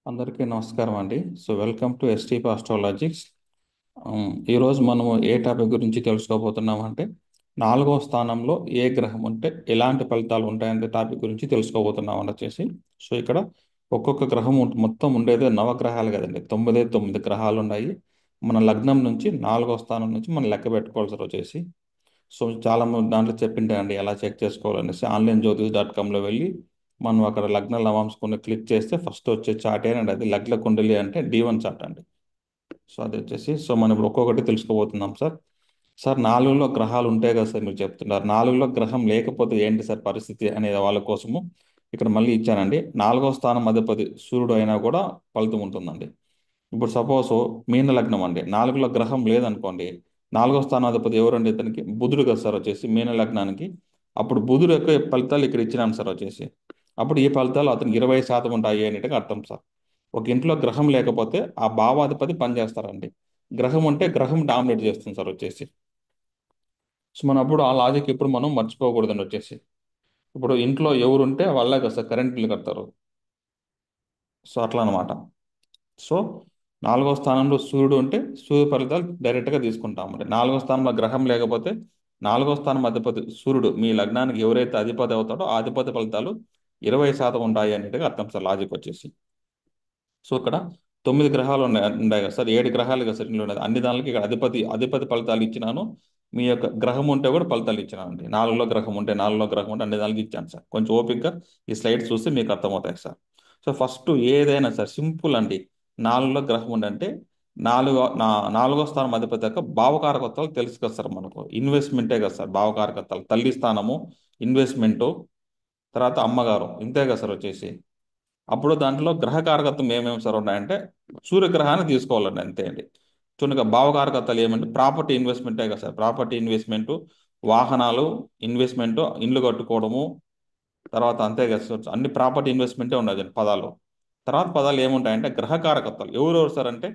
అందరికీ నమస్కారం అండి. Welcome to STP Astrologics. ఈరోజు మనము ఏ టాపిక్ గురించి తెలుసుకోబోతున్నామంటే, నాలుగో స్థానంలో ఏ గ్రహం ఉంటే ఎలాంటి ఫలితాలు ఉంటాయనే టాపిక్ గురించి తెలుసుకోబోతున్నాం అని వచ్చేసి. ఇక్కడ ఒక్కొక్క గ్రహం మొత్తం ఉండేది నవగ్రహాలు కదండి. తొమ్మిది గ్రహాలు ఉన్నాయి. మన లగ్నం నుంచి నాలుగో స్థానం నుంచి మనం లెక్క పెట్టుకోవాల్సి వచ్చేసి. చాలా మంది దాంట్లో చెప్పింటే అండి ఎలా చెక్ చేసుకోవాలనేసి ఆన్లైన్ జ్యోతిష్.com వెళ్ళి మనం అక్కడ లగ్న లవాంశకుని క్లిక్ చేస్తే ఫస్ట్ వచ్చే చార్ట్ ఏంటంటే అది లగ్న కుండలి అంటే D1 చార్ట్ అండి. అది వచ్చేసి మనం ఇప్పుడు ఒక్కొక్కటి తెలుసుకోబోతున్నాం సార్. సార్ నాలుగులో గ్రహాలు ఉంటాయి కదా సార్, మీరు చెప్తున్నారు నాలుగులో గ్రహం లేకపోతే ఏంటి సార్ పరిస్థితి అనే వాళ్ళ కోసము ఇక్కడ మళ్ళీ ఇచ్చానండి. నాలుగో స్థానం అధిపతి సూర్యుడు అయినా కూడా ఫలితం ఉంటుందండి. ఇప్పుడు సపోజ్ మీన లగ్నం అండి, నాలుగులో గ్రహం లేదనుకోండి, నాలుగో స్థానాధిపతి ఎవరండి? ఇతనికి బుధుడు కదా సార్ వచ్చేసి మీన లగ్నానికి. అప్పుడు బుధుడు యొక్క ఫలితాలు ఇక్కడ ఇచ్చినాను సార్ వచ్చేసి. అప్పుడు ఈ ఫలితాలు అతనికి 20% ఉంటాయి అనేట్టుగా అర్థం సార్. ఒక ఇంట్లో గ్రహం లేకపోతే ఆ భావాధిపతి పనిచేస్తారండి. గ్రహం ఉంటే గ్రహం డామినేట్ చేస్తుంది సార్ వచ్చేసి. మనం అప్పుడు ఆ లాజిక్ ఇప్పుడు మనం మర్చిపోకూడదండి వచ్చేసి. ఇప్పుడు ఇంట్లో ఎవరుంటే వాళ్ళే కదా సార్ కరెంట్ బిల్లు కడతారు. అట్లా అనమాట. సో నాలుగో స్థానంలో సూర్యుడు ఉంటే సూర్య ఫలితాలు డైరెక్ట్గా తీసుకుంటాం. అంటే నాలుగో స్థానంలో గ్రహం లేకపోతే నాలుగో స్థానం అధిపతి సూర్యుడు మీ లగ్నానికి ఎవరైతే అధిపతి అవుతాడో ఆ అధిపతి ఫలితాలు 20% ఉంటాయి అనేట్టుగా అర్థం సార్ లాజిక్ వచ్చేసి. ఇక్కడ 9 గ్రహాలు ఉన్నాయి కదా సార్, 7 గ్రహాలు కదా సార్ ఇందులో ఉన్నది. అన్ని దానికి ఇక్కడ అధిపతి అధిపతి ఫలితాలు ఇచ్చినాను. మీ యొక్క గ్రహం ఉంటే కూడా ఫలితాలు ఇచ్చినాను అండి. నాలుగులో గ్రహం ఉంటే అన్ని దానికి ఇచ్చాను సార్. కొంచెం ఓపికగా ఈ స్లైడ్స్ చూస్తే మీకు అర్థమవుతాయి సార్. ఫస్ట్ ఏదైనా సార్ సింపుల్ అండి. నాలుగులో గ్రహం ఉండంటే నాలుగో స్థానం అధిపతి యొక్క భావకారకత్వాలు తెలుసు కదా సార్. మనకు ఇన్వెస్ట్మెంటే కదా సార్ భావకారకత్వాలు. తల్లి స్థానము, ఇన్వెస్ట్మెంటు, తర్వాత అమ్మగారు, ఇంతే కదా సార్ వచ్చేసి. అప్పుడు దాంట్లో గ్రహకారకత్వం ఏమేమి సార్ ఉన్నాయంటే సూర్యగ్రహాన్ని తీసుకోవాలండి, అంతే అండి. చూడగా భావకారకత్వాలు ఏమంటే ప్రాపర్టీ ఇన్వెస్ట్మెంటే కదా సార్. ప్రాపర్టీ ఇన్వెస్ట్మెంటు, వాహనాలు ఇన్వెస్ట్మెంటు, ఇండ్లు కట్టుకోవడము, తర్వాత అంతే కదా సార్. అన్ని ప్రాపర్టీ ఇన్వెస్ట్మెంటే ఉన్నది పదాలు. తర్వాత పదాలు ఏముంటాయంటే గ్రహకారకత్వాలు. ఎవరెవరు సార్ అంటే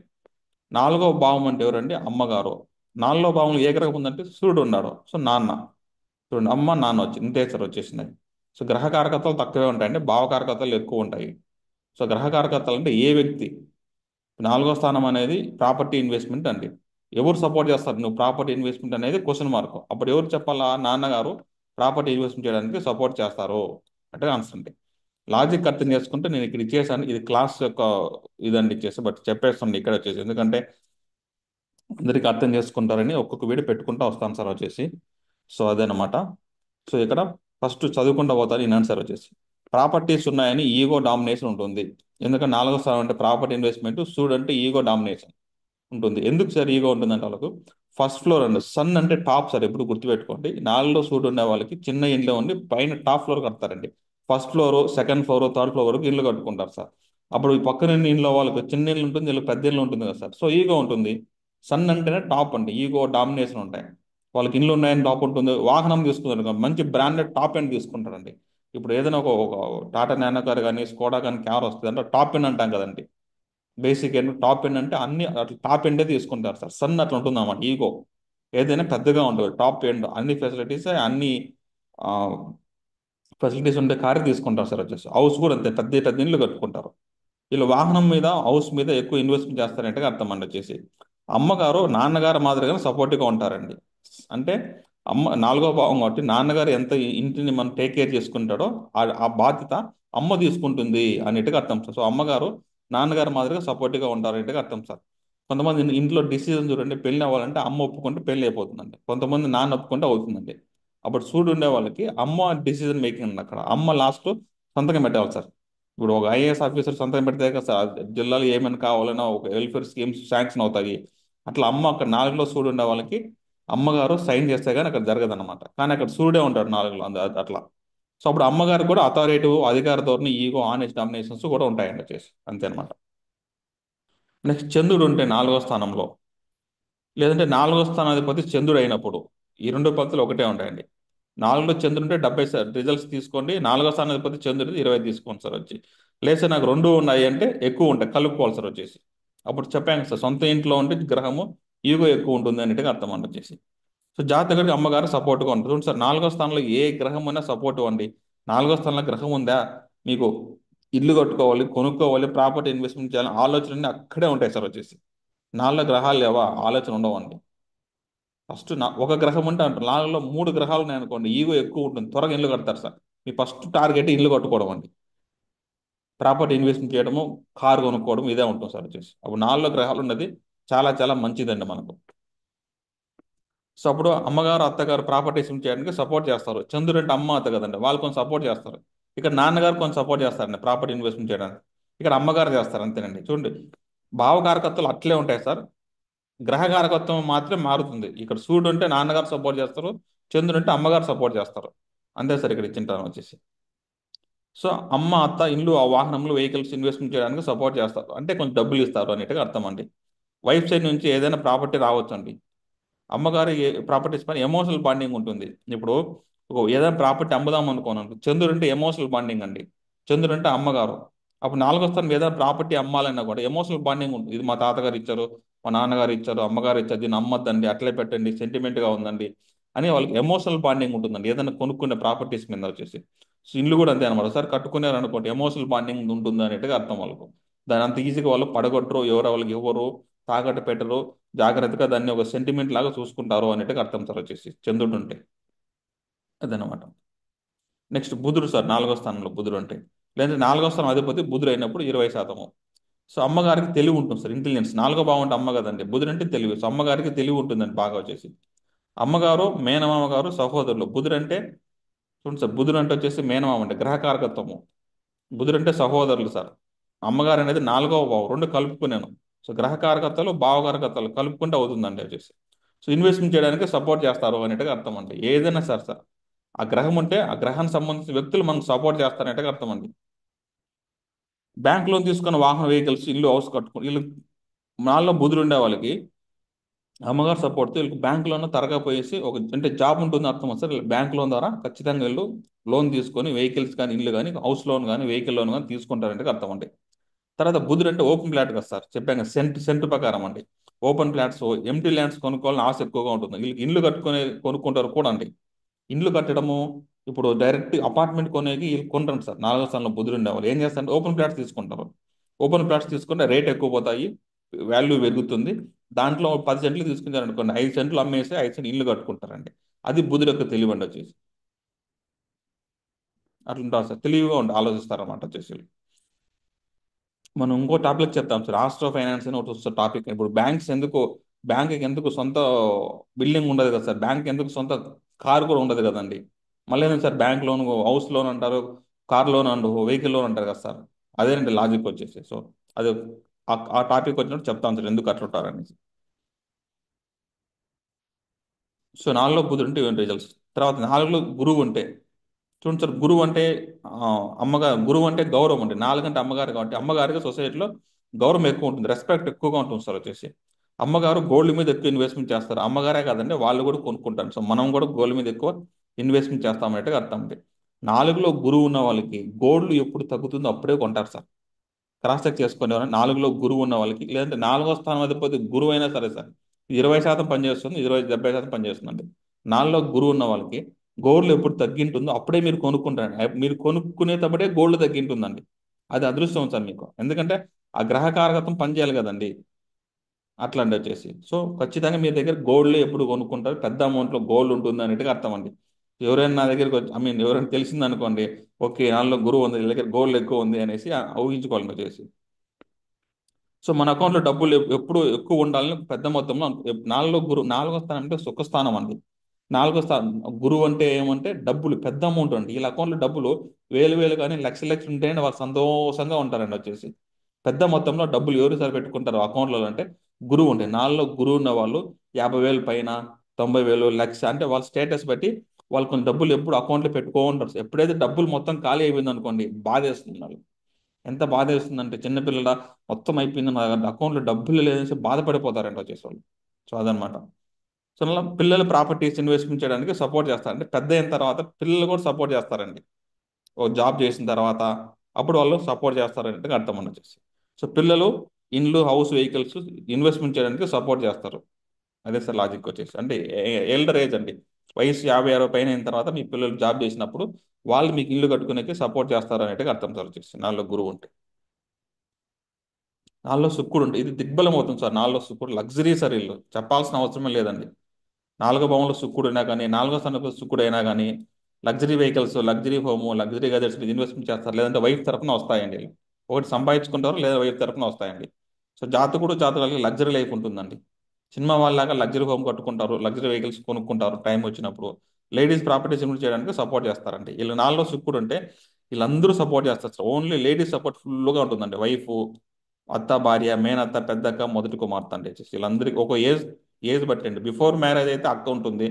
నాలుగో భావం అంటే ఎవరండి? అమ్మగారు. నాలుగో భావంలో ఏ గ్రహం ఉందంటే సూర్యుడు ఉన్నాడు. నాన్న. చూడండి, అమ్మ నాన్న వచ్చి ఇంతే సార్ వచ్చేసింది. గ్రహకారకత్వాలు తక్కువే ఉంటాయండి, భావకారకత్వాలు ఎక్కువ ఉంటాయి. గ్రహకారకత్వాలు అంటే ఏ వ్యక్తి. నాలుగో స్థానం అనేది ప్రాపర్టీ ఇన్వెస్ట్మెంట్ అండి. ఎవరు సపోర్ట్ చేస్తారు నువ్వు ప్రాపర్టీ ఇన్వెస్ట్మెంట్ అనేది క్వశ్చన్ మార్క్. అప్పుడు ఎవరు చెప్పాలా? నాన్నగారు ప్రాపర్టీ ఇన్వెస్ట్మెంట్ చేయడానికి సపోర్ట్ చేస్తారు అంటే ఆన్సర్ అండి. లాజిక్ అర్థం చేసుకుంటే నేను ఇక్కడ ఇచ్చేసాను. ఇది క్లాస్ యొక్క ఇదండి ఇచ్చేసి బట్ చెప్పేస్తాను ఇక్కడ వచ్చేసి, ఎందుకంటే అందరికీ అర్థం చేసుకుంటారని ఒక్కొక్క వీడియో పెట్టుకుంటూ వస్తాను సార్ వచ్చేసి. అదేనమాట. ఇక్కడ ఫస్ట్ చదువుకుంటూ పోతాను. ఈ ఆన్సర్ వచ్చేసి ప్రాపర్టీస్ ఉన్నాయని ఈగో డామినేషన్ ఉంటుంది. ఎందుకంటే నాలుగో స్థానం అంటే ప్రాపర్టీ ఇన్వెస్ట్మెంట్, సూడ్ అంటే ఈగో డామినేషన్ ఉంటుంది. ఎందుకు సార్ ఈగో ఉంటుందంటే వాళ్ళకు ఫస్ట్ ఫ్లోర్ అండి. సన్ అంటే టాప్ సార్, ఎప్పుడు గుర్తుపెట్టుకోండి. నాలుగులో సూట్ ఉండే వాళ్ళకి చిన్న ఇంట్లో ఉండి పైన టాప్ ఫ్లోర్ కడతారండి. First floor, second floor, third floor వరకు ఇల్లు కట్టుకుంటారు సార్. అప్పుడు ఈ పక్కన ఇంట్లో వాళ్ళకి చిన్న ఇల్లు ఉంటుంది, వీళ్ళకి పెద్ద ఇల్లు ఉంటుంది కదా సార్. ఈగో ఉంటుంది. సన్ అంటేనే టాప్ అండి, ఈగో డామినేషన్ ఉంటాయి. వాళ్ళకి ఇల్లు ఉన్నాయని టాప్ ఉంటుంది. వాహనం తీసుకుంటారు, మంచి బ్రాండెడ్ టాప్ ఎండ్ తీసుకుంటారండి. ఇప్పుడు ఏదైనా ఒక టాటా నానో కార్ కానీ స్కోడా కానీ కార్ వస్తుంది అంటే టాప్ ఎండ్ అంటాం కదండి. బేసిక్ ఎండ్ టాప్ ఎండ్ అంటే అన్ని అట్లా టాప్ ఎండే తీసుకుంటారు సార్. సన్ అట్లా ఉంటుంది అన్నమాట ఈగో. ఏదైనా పెద్దగా ఉంటుంది టాప్ ఎండ్, అన్ని ఫెసిలిటీస్ అన్ని ఫెసిలిటీస్ ఉండే కారు తీసుకుంటారు సార్ వచ్చేసి. హౌస్ కూడా అంతే, పెద్ద పెద్ద ఇండ్లు కట్టుకుంటారు. వీళ్ళు వాహనం మీద, హౌస్ మీద ఎక్కువ ఇన్వెస్ట్మెంట్ చేస్తారంటే అర్థం అండి వచ్చేసి. అమ్మగారు నాన్నగారు మాదిరిగానే సపోర్టివ్గా ఉంటారండి. అంటే నాలుగో భావం కాబట్టి నాన్నగారు ఎంత ఇంటిని మనం టేక్ కేర్ చేసుకుంటాడో ఆ బాధ్యత అమ్మ తీసుకుంటుంది అనేట్టుగా అర్థం సార్. అమ్మగారు నాన్నగారు మాదిరిగా సపోర్టివ్గా ఉంటారు అనేట్టుగా అర్థం సార్. కొంతమంది ఇంట్లో డిసిజన్ చూడండి, పెళ్లి అవ్వాలంటే అమ్మ ఒప్పుకుంటే పెళ్లి అయిపోతుందండి. కొంతమంది నాన్న ఒప్పుకుంటే అవుతుందండి. అప్పుడు సూడు ఉండే వాళ్ళకి అమ్మ డిసిజన్ మేకింగ్ ఉంది. అక్కడ అమ్మ లాస్ట్ సంతకం పెట్టాలి సార్. ఇప్పుడు ఒక ఐఏఎస్ ఆఫీసర్ సంతకం పెడితే కదా సార్ జిల్లాలో ఏమైనా కావాలన్నా ఒక వెల్ఫేర్ స్కీమ్స్ శాంక్షన్ అవుతాయి. అట్లా అమ్మ అక్కడ నాలుగులో సూర్యుడు ఉండే వాళ్ళకి అమ్మగారు సైన్ చేస్తే కానీ అక్కడ జరగదన్నమాట. కానీ అక్కడ సూర్యుడే ఉంటాడు నాలుగులో, అట్లా. అప్పుడు అమ్మగారు కూడా అథారిటివ్, అధికార ధోరణి, ఈగో, ఆనెస్ట్ డామినేషన్స్ కూడా ఉంటాయండి వచ్చేసి, అంతే అనమాట. నెక్స్ట్ చంద్రుడు ఉంటే నాలుగో స్థానంలో, లేదంటే నాలుగో స్థానాధిపతి చంద్రుడు అయినప్పుడు ఈ రెండు పద్ధతులు ఒకటే ఉంటాయండి. నాలుగులో చంద్రుడు ఉంటే 70 రిజల్ట్స్ తీసుకోండి, నాలుగో స్థానాధిపతి చంద్రుడు 20 తీసుకోండి సార్ వచ్చి. లేదు సార్ నాకు రెండు ఉన్నాయి అంటే ఎక్కువ ఉంటాయి, కలుపుకోవాలి సార్ వచ్చేసి. అప్పుడు చెప్పాను సార్, సొంత ఇంట్లో ఉంటే గ్రహము ఈగో ఎక్కువ ఉంటుంది అనేట్టుగా అర్థం అండి వచ్చేసి. జాతకుడికి అమ్మగారు సపోర్ట్గా ఉంటుంది. చూడండి సార్, నాలుగో స్థానంలో ఏ గ్రహం అయినా సపోర్ట్ అండి. నాలుగో స్థానంలో గ్రహం ఉందా మీకు ఇల్లు కట్టుకోవాలి, కొనుక్కోవాలి, ప్రాపర్టీ ఇన్వెస్ట్మెంట్ చేయాలని ఆలోచనలు అక్కడే ఉంటాయి సార్ వచ్చేసి. నాలుగులో గ్రహాలు లేవా, ఆలోచన ఉండవండి. ఫస్ట్ ఒక గ్రహం ఉంటే అంటారు, నాలుగులో మూడు గ్రహాలు ఉన్నాయనుకోండి, ఈగో ఎక్కువ ఉంటుంది, త్వరగా ఇల్లు కడతారు సార్. మీ ఫస్ట్ టార్గెట్ ఇల్లు కట్టుకోవడం అండి. ప్రాపర్టీ ఇన్వెస్ట్మెంట్ చేయడము, కారు కొనుక్కోవడం ఇదే ఉంటుంది సార్ వచ్చేసి. అప్పుడు నాలుగులో గ్రహాలు ఉన్నది చాలా చాలా మంచిదండి మనకు. సో అప్పుడు అమ్మగారు అత్తగారు ప్రాపర్టీస్ చేయడానికి సపోర్ట్ చేస్తారు. చంద్రుడు అంటే అమ్మ అత్త కదండి, వాళ్ళు కొంచెం సపోర్ట్ చేస్తారు. ఇక్కడ నాన్నగారు కొంచెం సపోర్ట్ చేస్తారండి ప్రాపర్టీ ఇన్వెస్ట్మెంట్ చేయడానికి. ఇక్కడ అమ్మగారు చేస్తారు అంతేనండి. చూడండి, భావకారకత్వాలు అట్లే ఉంటాయి సార్. గ్రహకారకత్వం మాత్రం మారుతుంది. ఇక్కడ సూర్యుడు అంటే నాన్నగారు సపోర్ట్ చేస్తారు, చంద్రుడు అంటే అమ్మగారు సపోర్ట్ చేస్తారు. అంతే సార్ ఇక్కడ ఇచ్చింటాను వచ్చేసి. సో అమ్మ అత్త ఇల్లు, ఆ వాహనంలో, వెహికల్స్ ఇన్వెస్ట్మెంట్ చేయడానికి సపోర్ట్ చేస్తారు, అంటే కొంచెం డబ్బులు ఇస్తారు అనేట్టుగా అర్థం అండి. వైఫ్ సైడ్ నుంచి ఏదైనా ప్రాపర్టీ రావచ్చు అండి. అమ్మగారి ప్రాపర్టీస్ పైన ఎమోషనల్ బాండింగ్ ఉంటుంది. ఇప్పుడు ఏదైనా ప్రాపర్టీ అమ్ముదాం అనుకోను, చంద్రుడు అంటే ఎమోషనల్ బాండింగ్ అండి. చంద్రుడు అంటే అమ్మగారు. అప్పుడు నాలుగో స్థానం ఏదైనా ప్రాపర్టీ అమ్మాలన్నా కూడా ఎమోషనల్ బాండింగ్ ఉంటుంది. ఇది మా తాతగారు ఇచ్చారు, మా నాన్నగారు ఇచ్చారు, అమ్మగారు ఇచ్చారు, దీన్ని అమ్మద్దండి, అట్లే పెట్టండి, సెంటిమెంట్గా ఉందండి అని వాళ్ళకి ఎమోషనల్ బాండింగ్ ఉంటుందండి ఏదైనా కొనుక్కునే ప్రాపర్టీస్ మీద వచ్చేసి. సో ఇల్లు కూడా అంతే అనమాట సార్. కట్టుకున్నారు అనుకోండి, ఎమోషనల్ బాండింగ్ ఉంటుంది అనేట్టుగా అర్థం వాళ్ళకు. దాని అంత ఈజీగా వాళ్ళు పడగొట్టరు, ఎవరు వాళ్ళకి ఎవరు తాకట్టు పెట్టరు, జాగ్రత్తగా దాన్ని ఒక సెంటిమెంట్ లాగా చూసుకుంటారు అనేట్టుగా అర్థం సార్ వచ్చేసి చంద్రుడు ఉంటే. అదనమాట. నెక్స్ట్ బుధుడు సార్, నాలుగో స్థానంలో బుధుడు అంటే, లేదంటే నాలుగో స్థానం అధిపతి బుధుడు అయినప్పుడు 20%. సో అమ్మగారికి తెలివి ఉంటుంది సార్, ఇంటెలిజెన్స్. నాలుగో బాగుంటే అమ్మ కదండి, బుధుడు అంటే తెలివి. సో అమ్మగారికి తెలివి ఉంటుందండి బాగా వచ్చేసి. అమ్మగారు, మేనమామ గారు, సహోదరులు. బుధుడు అంటే చూడండి సార్, బుధుడు అంటే వచ్చేసి మేనమామ అంటే గ్రహకారకత్వము. బుధుడు అంటే సహోదరులు సార్. అమ్మగారు అనేది నాలుగవ భావం, రెండు కలుపుకున్నాను. సో గ్రహకారకత్వాలు, భావకారకత్వాలు కలుపుకుంటే అవుతుందండి వచ్చేసి. సో ఇన్వెస్ట్మెంట్ చేయడానికి సపోర్ట్ చేస్తారు అనేట్టుగా అర్థం అండి. ఏదైనా సార్ సార్, ఆ గ్రహం ఉంటే ఆ గ్రహానికి సంబంధించిన వ్యక్తులు మనకు సపోర్ట్ చేస్తారనేట్టుగా అర్థం అండి. బ్యాంక్ లోన్ తీసుకున్న వాహన, వెహికల్స్, ఇల్లు, హౌస్ కట్టుకుని వీళ్ళు నాలో బుధుడు ఉండే వాళ్ళకి అమ్మగారు సపోర్ట్తో వీళ్ళకి బ్యాంక్ లోన్ తరగా పోయేసి ఒక అంటే జాబ్ ఉంటుంది అర్థం వస్తుంది. బ్యాంక్ లోన్ ద్వారా ఖచ్చితంగా వీళ్ళు లోన్ తీసుకొని వెహికల్స్ కానీ, ఇల్లు కానీ, హౌస్ లోన్ కానీ, వెహికల్ లోన్ కానీ తీసుకుంటారంటే అర్థం అండి. తర్వాత బుధుడు అంటే ఓపెన్ ప్లాట్ కదా సార్, చెప్పాను కదా, సెంట్ ప్రకారం అండి. ఓపెన్ ప్లాట్స్, ఎంటీ ల్యాండ్స్ కొనుక్కోవాలని ఆశ ఎక్కువగా ఉంటుంది వీళ్ళకి. ఇల్లు కట్టుకొని కొనుక్కుంటారు కూడా అండి. ఇండ్లు కట్టడము, ఇప్పుడు డైరెక్ట్ అపార్ట్మెంట్ కొనేకి వీళ్ళు కొనరండి సార్. నాలుగో స్థానంలో బుధుడు ఉండేవాళ్ళు ఏం చేస్తారంటే ఓపెన్ ప్లాట్స్ తీసుకుంటారు. ఓపెన్ ప్లాట్స్ తీసుకుంటే రేట్ ఎక్కువ పోతాయి, వాల్యూ పెరుగుతుంది. దాంట్లో 10 సెంట్లు తీసుకుంటారు అనుకోండి, 5 సెంట్లు అమ్మేసి 5 సెంట్లు ఇల్లు కట్టుకుంటారండి. అది బుధుడు యొక్క తెలివి అండి వచ్చేసి. అట్లుంటారు సార్, తెలివిగా ఉండి ఆలోచిస్తారన్నమాట వచ్చేసి. మనం ఇంకో టాపిక్ చెప్తాం సార్, ఆస్ట్రో ఫైనాన్స్ అని ఒకటి వస్తుంది టాపిక్. ఇప్పుడు బ్యాంక్స్ ఎందుకు, బ్యాంక్కి ఎందుకు సొంత బిల్డింగ్ ఉండదు కదా సార్, బ్యాంక్ ఎందుకు సొంత కారు కూడా ఉండదు కదండి. మళ్ళీ ఏంటి sir, bank loan, house loan అంటారు, కార్ లోన్ అంటారు, వెహికల్ లోన్ అంటారు కదా సార్. అదేనండి లాజిక్ వచ్చేసి. సో అది ఆ టాపిక్ వచ్చినప్పుడు చెప్తాను సార్ ఎందుకు అట్లా ఉంటారనేసి. సో నాలుగులో బుధుడు ఉంటే ఇవన్నీ రిజల్ట్స్. తర్వాత నాలుగులో గురువు ఉంటే, చూడండి సార్, గురువు అంటే అమ్మగారు. గురువు అంటే గౌరవం అండి. నాలుగంటే అమ్మగారు కాబట్టి అమ్మగారికి సొసైటీలో గౌరవం ఎక్కువ ఉంటుంది, రెస్పెక్ట్ ఎక్కువగా ఉంటుంది సార్ వచ్చేసి. అమ్మగారు గోల్డ్ మీద ఎక్కువ ఇన్వెస్ట్మెంట్ చేస్తారు. అమ్మగారే కాదండి, వాళ్ళు కూడా కొనుక్కుంటారు. సో మనం కూడా గోల్డ్ మీద ఎక్కువ ఇన్వెస్ట్మెంట్ చేస్తామన్నట్టుగా అర్థం అండి. నాలుగులో గురువు ఉన్న వాళ్ళకి గోల్డ్ ఎప్పుడు తగ్గుతుందో అప్పుడే కొంటారు సార్. క్రాస్ చెక్ చేసుకునేవారు నాలుగులో గురువు ఉన్న వాళ్ళకి. లేదంటే నాలుగో స్థానం అధిపతి గురువు అయినా సరే సార్, 20% పనిచేస్తుంది, 70% పనిచేస్తుందండి. నాలుగులో గురువు ఉన్న వాళ్ళకి గోల్డ్ ఎప్పుడు తగ్గింటుందో అప్పుడే మీరు కొనుక్కుంటారండి. మీరు కొనుక్కునేటప్పుడే గోల్డ్ తగ్గింటుందండి. అది అదృష్టం సార్ మీకు, ఎందుకంటే ఆ గ్రహకారకత్వం పనిచేయాలి కదండి. అట్లా అండి వచ్చేసి. సో ఖచ్చితంగా మీ దగ్గర గోల్డ్ ఎప్పుడు కొనుక్కుంటారు, పెద్ద అమౌంట్లో గోల్డ్ ఉంటుంది అనేట్టుగా అర్థం అండి. ఎవరైనా నా దగ్గరికి వచ్చి, ఐ మీన్ ఎవరైనా తెలిసింది అనుకోండి, ఓకే నాలో గురువు ఉంది, వీళ్ళ దగ్గర గోల్డ్ ఎక్కువ ఉంది అనేసి ఊహించుకోవాలి మీరు చేసి. సో మన అకౌంట్లో డబ్బులు ఎప్పుడు ఎక్కువ ఉండాలని పెద్ద మొత్తంలో నాలుగో గురువు, నాలుగో స్థానం అంటే సుఖస్థానం అండి. నాలుగో స్థానం గురువు అంటే ఏమంటే డబ్బులు పెద్ద అమౌంట్ అండి. వీళ్ళ అకౌంట్లో డబ్బులు వేలు వేలు కానీ లక్షలు లక్షలు ఉంటేనే వాళ్ళు సంతోషంగా ఉంటారండి వచ్చేసి. పెద్ద మొత్తంలో డబ్బులు ఎవరు సార్ పెట్టుకుంటారు అకౌంట్లో అంటే గురువు ఉంటే. నాలుగులో గురువు ఉన్న వాళ్ళు 50,000 పైన, 90,000, లక్ష అంటే వాళ్ళ స్టేటస్ బట్టి వాళ్ళు కొన్ని డబ్బులు ఎప్పుడు అకౌంట్లో పెట్టుకో ఉంటారు. ఎప్పుడైతే డబ్బులు మొత్తం ఖాళీ అయిపోయింది అనుకోండి, బాధేస్తుంది వాళ్ళు. ఎంత బాధ వేస్తుందంటే, చిన్నపిల్లల మొత్తం అయిపోయింది నా అకౌంట్లో డబ్బులు లేదనేసి బాధపడిపోతారంట వచ్చేసేవాళ్ళు. సో అదనమాట. సో అలా పిల్లలు ప్రాపర్టీస్ ఇన్వెస్ట్మెంట్ చేయడానికి సపోర్ట్ చేస్తారు. అంటే పెద్ద అయిన తర్వాత పిల్లలు కూడా సపోర్ట్ చేస్తారండి. ఓ జాబ్ చేసిన తర్వాత అప్పుడు వాళ్ళు సపోర్ట్ చేస్తారనేది అర్థం అని వచ్చేసి. సో పిల్లలు ఇండ్లు, హౌస్, వెహికల్స్ ఇన్వెస్ట్మెంట్ చేయడానికి సపోర్ట్ చేస్తారు. అదే సార్ లాజిక్ వచ్చేసి. అంటే ఎల్డర్ ఏజ్ అండి. వయసు 50 60 పైన అయిన తర్వాత మీ పిల్లలు జాబ్ చేసినప్పుడు వాళ్ళు మీకు ఇల్లు కట్టుకునేకి సపోర్ట్ చేస్తారు అనేట్టుగా అర్థం సార్ వచ్చేసి నాలో గురువు ఉంటే. నాలో శుక్రుడు ఉంటే ఇది దిగ్బలం అవుతుంది సార్. నాలో శుక్రుడు లగ్జరీ సార్ ఇల్లు చెప్పాల్సిన అవసరమే లేదండి. నాలుగో భావంలో శుక్రుడు అయినా కానీ, నాలుగో స్థానంలో శుక్రుడు అయినా కానీ luxury vehicles, luxury home, luxury gadgets మీద ఇన్వెస్ట్మెంట్ చేస్తారు. లేదంటే వైఫ్ తరపున వస్తాయండి వీళ్ళు. ఒకటి సంపాదించుకుంటారు లేదా వైఫ్ తరపున వస్తాయండి. సో జాతకుడు జాతకాలకి లగ్జరీ లైఫ్ ఉంటుందండి. సినిమా వాళ్ళలాగా లగ్జరీ హోమ్ కట్టుకుంటారు, లగ్జరీ వెహికల్స్ కొనుక్కుంటారు టైం వచ్చినప్పుడు. లేడీస్ ప్రాపర్టీస్ ఇన్వెస్ట్ చేయడానికి సపోర్ట్ చేస్తారండి. వీళ్ళు నాలుగులో శుక్రుడు అంటే వీళ్ళందరూ సపోర్ట్ చేస్తారు సార్. ఓన్లీ లేడీస్ సపోర్ట్ ఫుల్గా ఉంటుందండి. వైఫ్, అత్త, భార్య, మేనత్త, పెద్దక్క, మొదటి కుమార్తె అంటే వచ్చేసి వీళ్ళందరికీ ఒక ఏజ్ ఏజ్ బట్టి అండి. బిఫోర్ మ్యారేజ్ అయితే అక్క ఉంటుంది,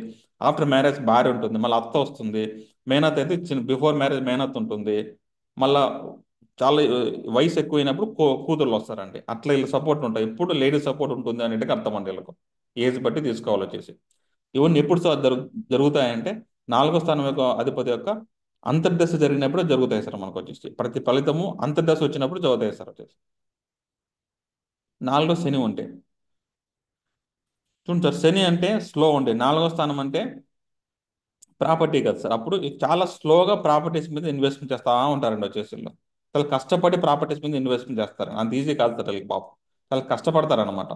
ఆఫ్టర్ మ్యారేజ్ భార్య ఉంటుంది, మళ్ళీ అత్త వస్తుంది. మేనత్త అయితే చిన్న బిఫోర్ మ్యారేజ్ మేనత్త ఉంటుంది. మళ్ళా చాలా వయసు ఎక్కువైనప్పుడు కూతుర్లు వస్తారండి. అట్లా వీళ్ళ సపోర్ట్ ఉంటాయి. ఎప్పుడు లేడీస్ సపోర్ట్ ఉంటుంది అనేటికి అర్థం అండి వీళ్ళకు. ఏజ్ బట్టి తీసుకోవాలి వచ్చేసి. ఇవన్నీ ఎప్పుడు సార్ జరుగుతాయంటే నాలుగో స్థానం యొక్క అధిపతి యొక్క అంతర్దశ జరిగినప్పుడు జరుగుతాయి సార్. మనకు వచ్చేసి ప్రతి ఫలితము అంతర్దశ వచ్చినప్పుడు జరుగుతాయి సార్ వచ్చేసి. నాలుగో శని ఉంటే చూడండి సార్, శని అంటే స్లో ఉండే, నాలుగో స్థానం అంటే ప్రాపర్టీ కదా సార్. అప్పుడు చాలా స్లోగా ప్రాపర్టీస్ మీద ఇన్వెస్ట్మెంట్ చేస్తా ఉంటారండి వచ్చేసి వీళ్ళు. చాలా కష్టపడి ప్రాపర్టీస్ మీద ఇన్వెస్ట్మెంట్ చేస్తారు. అంత ఈజీ కాదు సార్ వీళ్ళకి పాపం. చాలా కష్టపడతారు అనమాట.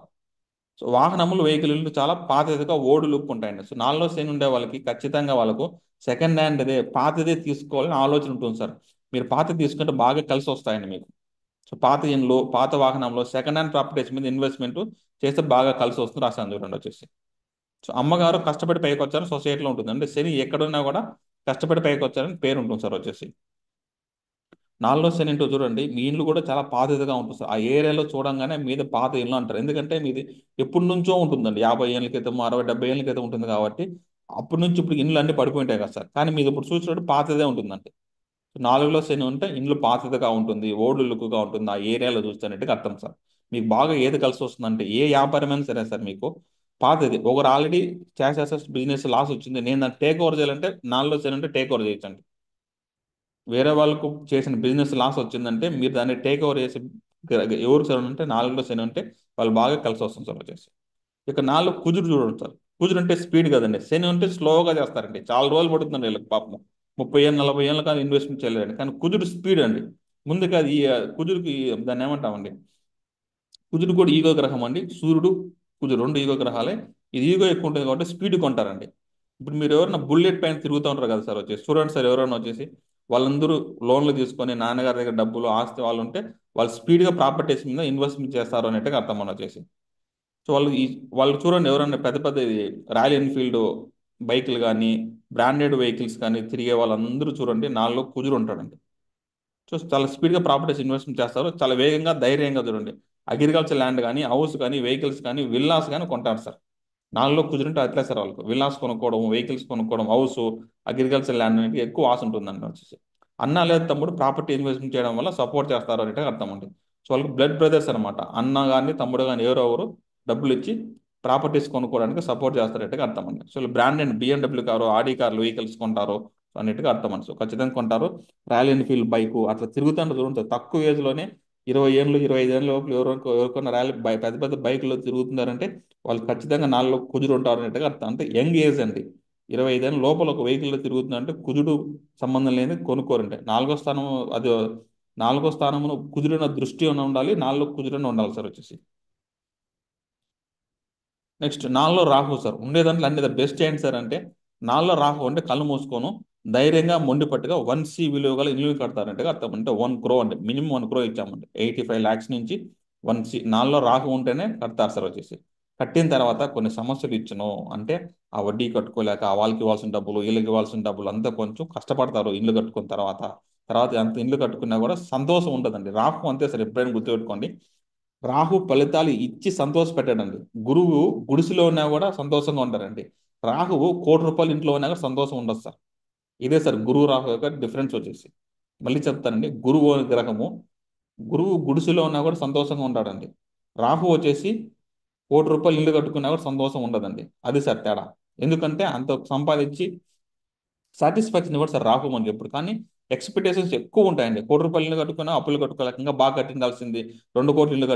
సో వాహనములు, వెహికల్ చాలా పాతదిగా ఓల్డ్ లుక్ ఉంటాయండి. సో నాలుగో శని ఉండే వాళ్ళకి ఖచ్చితంగా వాళ్ళకు సెకండ్ హ్యాండ్ అదే పాతదే తీసుకోవాలని ఆలోచన ఉంటుంది సార్. మీరు పాతది తీసుకుంటే బాగా కలిసి వస్తాయండి మీకు. సో పాత ఇండ్లు, పాత వాహనంలో సెకండ్ హ్యాండ్ ప్రాపర్టీస్ మీద ఇన్వెస్ట్మెంట్ చేస్తే బాగా కలిసి వస్తుంది రాశాను చూడండి వచ్చేసి. సో అమ్మగారు కష్టపడి పైకి వచ్చారని సొసైటీలో ఉంటుంది. అంటే శని ఎక్కడున్నా కూడా కష్టపడి పైకి వచ్చారని పేరు ఉంటుంది సార్ వచ్చేసి. నాలుగో శని ఏంటో చూడండి, మీ ఇల్లు కూడా చాలా పాతదిగా ఉంటుంది సార్. ఆ ఏరియాలో చూడంగానే మీద పాత ఇల్లు అంటారు. ఎందుకంటే మీది ఎప్పటి నుంచో ఉంటుందండి. 50 ఏళ్ళ క్రితం, 60 70 ఏళ్ళ క్రితం ఉంటుంది కాబట్టి అప్పటి నుంచి ఇప్పుడు ఇండ్లు అన్ని పడిపోయింటాయి కదా సార్. కానీ మీరు ఇప్పుడు చూసినట్టు పాతదే ఉంటుందండి. నాలుగులో శని ఉంటే ఇండ్లు పాతదిగా ఉంటుంది, ఓల్డ్ లుక్గా ఉంటుంది. ఆ ఏరియాలో చూస్తున్నట్టుగా అర్థం సార్. మీకు బాగా ఏది కలిసి వస్తుందంటే ఏ వ్యాపారమైనా సరే సార్ మీకు పాతది. ఒకరు ఆల్రెడీ చేసేస్తే బిజినెస్ లాస్ వచ్చింది, నేను దాన్ని టేక్ ఓవర్ చేయాలంటే నాలుగులో శని ఉంటే టేక్ ఓవర్ చేయొచ్చండి. వేరే వాళ్ళకు చేసిన బిజినెస్ లాస్ వచ్చిందంటే మీరు దాన్ని టేక్ ఓవర్ చేసి ఎవరు శని ఉంటే నాలుగులో శని ఉంటే వాళ్ళు బాగా కలిసి వస్తుంది సార్ వచ్చేసి. ఇక నాలుగు కుజుడు చూడండి సార్. కుజుడు అంటే స్పీడ్ కదండి. శని ఉంటే స్లోగా చేస్తారండి. చాలా రోజులు పడుతుందండి వీళ్ళకి పాపం. 30 ఏళ్ళు 40 ఏళ్ళు కానీ ఇన్వెస్ట్మెంట్ చేయలేదండి. కానీ కుజుడు స్పీడ్ అండి. ముందుగా అది కుజుడికి దాన్ని ఏమంటామండి, కుజుడు కూడా ఈగో గ్రహం అండి. సూర్యుడు, కుజుడు రెండు ఈగో గ్రహాలే. ఇది ఈగో ఎక్కువ ఉంటుంది కాబట్టి స్పీడ్ కొంటారండి. ఇప్పుడు మీరు ఎవరైనా బుల్లెట్ పైన తిరుగుతూ ఉంటారు కదా సార్ వచ్చేసి. చూడండి సార్, ఎవరైనా వచ్చేసి వాళ్ళందరూ లోన్లు తీసుకొని నాన్నగారి దగ్గర డబ్బులు ఆస్తి వాళ్ళు ఉంటే వాళ్ళు స్పీడ్గా ప్రాపర్టీస్ మీద ఇన్వెస్ట్మెంట్ చేస్తారు అనేట్టుగా అర్థం మనం వచ్చేసి. సో వాళ్ళు చూడండి, ఎవరైనా పెద్ద పెద్ద రాయల్ ఎన్ఫీల్డ్ బైకులు కానీ, బ్రాండెడ్ వెహికల్స్ కానీ తిరిగే వాళ్ళందరూ చూడండి నాలో కుజుడు ఉంటాడండి. సో చాలా స్పీడ్గా ప్రాపర్టీస్ ఇన్వెస్ట్మెంట్ చేస్తారు. చాలా వేగంగా, ధైర్యంగా చూడండి అగ్రికల్చర్ ల్యాండ్ కానీ, హౌస్ కానీ, వెహికల్స్ కానీ, విల్లాస్ కానీ కొంటారు సార్. నాలుగులో కుదిరింటే అట్లే సార్ వాళ్ళకు విల్లాస్ కొనుక్కోవడం, వెహికల్స్ కొనుక్కోవడం, హౌస్, అగ్రికల్చర్ ల్యాండ్ అనేది ఎక్కువ ఆశ ఉంటుందండి వచ్చేసి. అన్న లేదా తమ్ముడు ప్రాపర్టీ ఇన్వెస్ట్మెంట్ చేయడం వల్ల సపోర్ట్ చేస్తారు అనేసి అర్థం అండి. సో వాళ్ళకి బ్లడ్ బ్రదర్స్ అనమాట. అన్న కానీ తమ్ముడు కానీ ఎవరో ఒకరు డబ్బులు ఇచ్చి ప్రాపర్టీస్ కొనుక్కోవడానికి సపోర్ట్ చేస్తారనేట్టుగా అర్థం అండి. So brand and BMW car, Audi కార్లు, వెహికల్స్ కొంటారు అన్నట్టుగా అర్థం అండి. సో ఖచ్చితంగా కొంటారు. రాయల్ ఎన్ఫీల్డ్ బైక్ అట్లా తిరుగుతుంటారు చూడండి. తక్కువ ఏజ్లోనే 20 ఏళ్ళు 25 ఏళ్ళ లోపల ఎవరికైనా పెద్ద పెద్ద బైకుల్లో తిరుగుతున్నారంటే వాళ్ళు ఖచ్చితంగా నాలుగు కుజుడు ఉంటారు అన్నట్టుగా అర్థం. అంటే యంగ్ ఏజ్ అండి. 25 ఏళ్ళ లోపల ఒక వెహికల్లో తిరుగుతుందంటే కుజుడు సంబంధం లేని కొనుక్కోరంటే. అది నాలుగో స్థానంలో కుజుడిన దృష్టి అని ఉండాలి, నాలుగు కుజుడిన ఉండాలి సార్ వచ్చేసి. నెక్స్ట్ నాలుగులో రాహు సార్. ఉండేదాంట్లో అన్ని బెస్ట్ ఏంటి సార్ అంటే నాలుగులో రాహు అంటే కళ్ళు మూసుకోను ధైర్యంగా మొండిపట్టుగా 1 C విలువ గల ఇల్లు కడతారంటే అర్థం. అంటే 1 crore అంటే మినిమం 1 crore ఇచ్చామంటే 85 lakhs నుంచి 1 C. నాలుగులో రాహు ఉంటేనే కడతారు సార్ వచ్చేసి. కట్టిన తర్వాత కొన్ని సమస్యలు ఇచ్చను అంటే ఆ వడ్డీ కట్టుకోలేక ఆ వాళ్ళకి ఇవ్వాల్సిన డబ్బులు, వీళ్ళకి ఇవ్వాల్సిన డబ్బులు అంతా కొంచెం కష్టపడతారు ఇల్లు కట్టుకున్న తర్వాత. తర్వాత అంత ఇల్లు కట్టుకున్నా కూడా సంతోషం ఉండదండి. రాహు అంతే సార్, ఎప్పుడైనా గుర్తుపెట్టుకోండి. రాహు ఫలితాలు ఇచ్చి సంతోష పెట్టాడండి. గురువు గుడిసెలో ఉన్నా కూడా సంతోషంగా ఉంటారండి. రాహువు 1 కోటి రూపాయలు ఇంట్లో ఉన్నా కూడా సంతోషం ఉండదు సార్. ఇదే సార్ గురువు రాహు యొక్క డిఫరెన్స్ వచ్చేసి. మళ్ళీ చెప్తానండి, గురువు అనే గ్రహము గురువు గుడిసెలో ఉన్నా కూడా సంతోషంగా ఉంటాడండి. రాహు వచ్చేసి 1 కోటి రూపాయలు ఇల్లు కట్టుకున్నా కూడా సంతోషం ఉండదండి. అది సార్ తేడా. ఎందుకంటే అంత సంపాదించి సాటిస్ఫాక్షన్ ఇవ్వడు సార్ రాహు మనకి ఎప్పుడు. కానీ ఎక్స్పెక్టేషన్స్ ఎక్కువ ఉంటాయండి. 1 కోటి రూపాయలు ఇల్లు కట్టుకున్నా అప్పులు కట్టుకోలేక ఇంకా బాగా కట్టిండాల్సింది, 2 కోట్లు ఇల్లు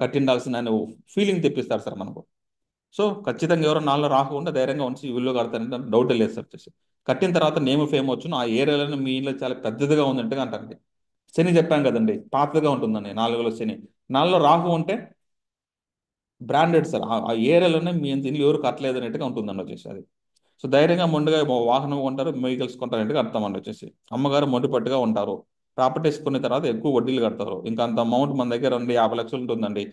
కట్టిండాల్సింది అనే ఫీలింగ్ తెప్పిస్తారు సార్ మనకు. సో ఖచ్చితంగా ఎవరో నాలో రాకుండా ధైర్యంగా ఉంచి ఈ ఇల్లు కడతారంటే నాకు డౌట్ లేదు సార్ వచ్చేసి. కట్టిన తర్వాత నేమ్ ఫేమ్ వచ్చును ఆ ఏరియాలో మీ ఇల్లు చాలా పెద్దదిగా ఉందంటే అంటారండి. శని చెప్పాం కదండి, పాతగా ఉంటుందండి నాలుగులో శని. నాలుగులో రాహు ఉంటే బ్రాండెడ్ సార్, ఆ ఏరియాలోనే మీ అంత ఇల్లు ఎవరు కట్టలేదు అన్నట్టుగా ఉంటుందండి వచ్చేసి అది. సో ధైర్యంగా మొండిగా వాహనం కొంటారు, వెహికల్స్ కొంటారు అంటే అర్థం అండి వచ్చేసి. అమ్మగారు మొండిపట్టుగా ఉంటారు. ప్రాపర్టీస్ కొన్న తర్వాత ఎక్కువ వడ్డీలు కడతారు. ఇంకా అంత అమౌంట్ మన దగ్గర ఉండి 50 లక్షలు ఉంటుందండి.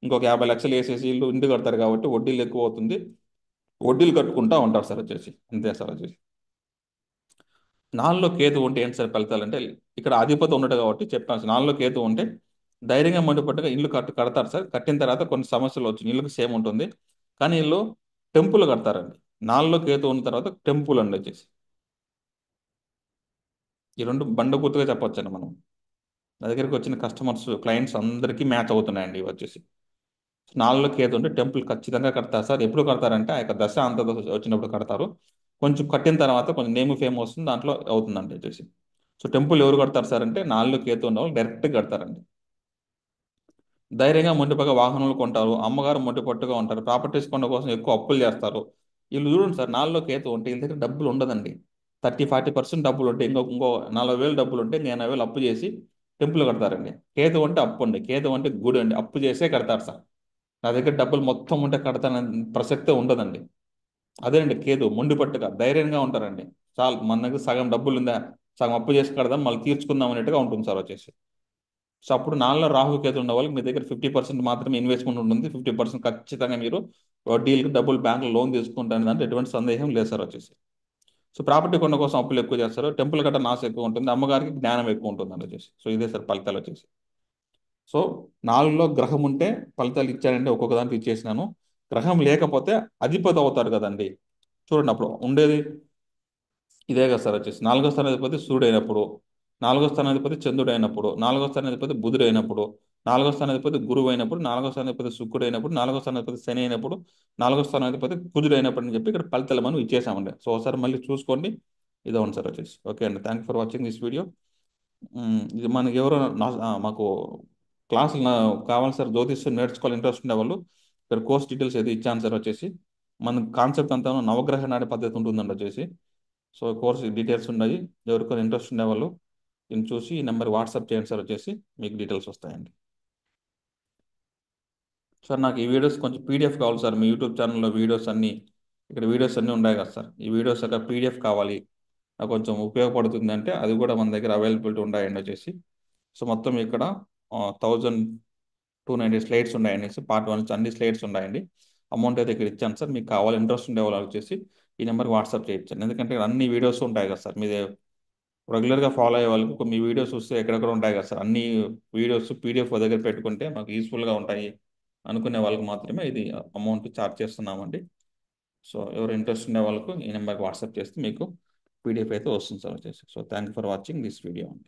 ఇంకొక 50 లక్షలు వేసేసి ఇల్లు ఇంటి కడతారు కాబట్టి వడ్డీలు ఎక్కువ అవుతుంది. వడ్డీలు కట్టుకుంటా ఉంటారు సార్ వచ్చేసి. అంతే సార్ వచ్చేసి. నాలుగులో కేతు ఉంటే ఏంటి సార్ ఫలితాలు అంటే, ఇక్కడ అధిపతి ఉండడు కాబట్టి చెప్పాను సార్. నాలుగులో కేతు ఉంటే ధైర్యంగా మండిపట్టుగా ఇల్లు కడతారు సార్. కట్టిన తర్వాత కొన్ని సమస్యలు వచ్చి ఇల్లుకి సేమ్ ఉంటుంది. కానీ ఇల్లు టెంపుల్ కడతారండి. నాలుగులో కేతు ఉన్న తర్వాత టెంపుల్ అండి వచ్చేసి. ఈ రెండు బండ గుర్తుగా చెప్పొచ్చండి మనం. నా దగ్గరికి వచ్చిన కస్టమర్స్ క్లయింట్స్ అందరికీ మ్యాచ్ అవుతున్నాయండి ఇవి వచ్చేసి. నాలుగులో కేతు ఉంటే టెంపుల్ ఖచ్చితంగా కడతారు సార్. ఎప్పుడు కడతారంటే ఆ యొక్క దశ అంత వచ్చినప్పుడు కడతారు. కొంచెం కట్టిన తర్వాత కొంచెం నేమ్ ఫేమ్ వస్తుంది, దాంట్లో అవుతుందండి వచ్చేసి. సో టెంపుల్ ఎవరు కడతారు సార్ అంటే నాలుగులో కేతు ఉన్న వాళ్ళు డైరెక్ట్ కడతారండి. ధైర్యంగా మొండిపగా వాహనాలు కొంటారు. అమ్మగారు మొండిపట్టుగా ఉంటారు. ప్రాపర్టీస్ కొనడం కోసం ఎక్కువ అప్పులు చేస్తారు. వీళ్ళు చూడండి సార్, నాలుగులో కేతు ఉంటే వీళ్ళ దగ్గర డబ్బులు ఉండదండి. 30-40% డబ్బులు ఉంటే ఇంకో 40,000 డబ్బులు ఉంటే ఇంక 80,000 అప్పు చేసి టెంపుల్ కడతారండి. కేతు అంటే అప్పు అండి, కేతు అంటే గుడి అండి, అప్పు చేసే కడతారు సార్. నా దగ్గర డబ్బులు మొత్తం ఉంటే కడతానని ప్రసక్తే ఉండదండి. అదే అండి కేతు, మొండిపట్టుగా ధైర్యంగా ఉంటారండి. చాలు మన దగ్గర సగం డబ్బులు ఉందా, సగం అప్పు చేసి కడదాం మళ్ళీ తీర్చుకుందాం అన్నట్టుగా ఉంటుంది సార్ వచ్చేసి. సో అప్పుడు నాలుగులో రాహుకేతు ఉన్న వాళ్ళకి మీ దగ్గర 50% మాత్రమే ఇన్వెస్ట్మెంట్ ఉంటుంది. 50% ఖచ్చితంగా మీరు వడ్డీలకి డబ్బులు బ్యాంకులో లోన్ తీసుకుంటారు, అంటే ఎటువంటి సందేహం లేదు సార్ వచ్చేసి. సో ప్రాపర్టీ కొన్న కోసం అప్పులు ఎక్కువ చేస్తారు. టెంపుల్ గట్ట నాశ ఎక్కువ ఉంటుంది. అమ్మగారికి జ్ఞానం ఎక్కువ ఉంటుంది అని వచ్చేసి. సో ఇదే సార్ ఫలితాలు వచ్చేసి. సో నాలుగులో గ్రహం ఉంటే ఫలితాలు ఇచ్చారంటే ఒక్కొక్క దాంట్లో ఇచ్చేసినాను. గ్రహం లేకపోతే అధిపతి అవుతారు కదండి. చూడండి అప్పుడు ఉండేది ఇదే కదా సార్ వచ్చేసి. నాలుగో స్థానాధిపతి సూర్యుడు అయినప్పుడు, నాలుగో స్థానాధిపతి చంద్రుడు అయినప్పుడు, నాలుగో స్థానాధిపతి బుధుడు అయినప్పుడు, నాలుగో స్థానాధిపతి గురువు అయినప్పుడు, నాలుగో స్థానాధిపతి శుక్రుడు అయినప్పుడు, నాలుగో స్థానాధిపతి శని అయినప్పుడు, నాలుగో స్థానాధిపతి కుజుడు అయినప్పుడు అని చెప్పి ఇక్కడ ఫలితాలు మనం ఇచ్చేసామండి. సో ఒకసారి మళ్ళీ చూసుకోండి. ఇదే ఉంది సార్ వచ్చేసి. ఓకే అండి, thank for watching this video. ఇది మనకి ఎవరో మాకు క్లాసులు కావాలి సార్, జ్యోతిష్యం నేర్చుకోవాలి ఇంట్రెస్ట్ ఉండే వాళ్ళు ఇక్కడ కోర్స్ డీటెయిల్స్ అయితే ఇచ్చాను సార్ వచ్చేసి. మన కాన్సెప్ట్ అంతా నవగ్రహ నాడే పద్ధతి ఉంటుందండి వచ్చేసి. సో కోర్స్ డీటెయిల్స్ ఉన్నాయి. ఎవరికైనా ఇంట్రెస్ట్ ఉండేవాళ్ళు దీన్ని చూసి ఈ నెంబర్ వాట్సాప్ చేయండి సార్ వచ్చేసి, మీకు డీటెయిల్స్ వస్తాయండి. సార్ నాకు ఈ వీడియోస్ కొంచెం పీడిఎఫ్ కావాలి సార్. మీ యూట్యూబ్ ఛానల్లో వీడియోస్ అన్నీ, ఇక్కడ వీడియోస్ అన్నీ ఉన్నాయి కదా సార్, ఈ వీడియోస్ యొక్క పీడిఎఫ్ కావాలి. నాకు కొంచెం ఉపయోగపడుతుంది అంటే అది కూడా మన దగ్గర అవైలబిలిటీ ఉన్నాయండి వచ్చేసి. సో మొత్తం ఇక్కడ 1290 స్లైడ్స్ ఉన్నాయండి. పార్ట్ 1 నుంచి అన్ని స్లైడ్స్ ఉన్నాయండి. అమౌంట్ అయితే ఇక్కడ ఇచ్చాను సార్. మీకు కావాలి ఇంట్రెస్ట్ ఉండే వాళ్ళు వచ్చేసి ఈ నెంబర్కి వాట్సాప్ చేయొచ్చు. ఎందుకంటే ఇక్కడ అన్ని వీడియోస్ ఉంటాయి కదా సార్. మీదే రెగ్యులర్గా ఫాలో అయ్యే వాళ్ళకి మీ వీడియోస్ చూస్తే ఎక్కడెక్కడ ఉంటాయి కదా సార్, అన్ని వీడియోస్ పీడిఎఫ్ దగ్గర పెట్టుకుంటే మాకు యూస్ఫుల్గా ఉంటాయి అనుకునే వాళ్ళకి మాత్రమే ఇది అమౌంట్ ఛార్జ్ చేస్తున్నామండి. సో ఎవరు ఇంట్రెస్ట్ ఉండే వాళ్ళకు ఈ నెంబర్కి వాట్సాప్ చేస్తే మీకు పీడిఎఫ్ అయితే వస్తుంది సార్ వచ్చేసి. So thank you for watching this video అండి.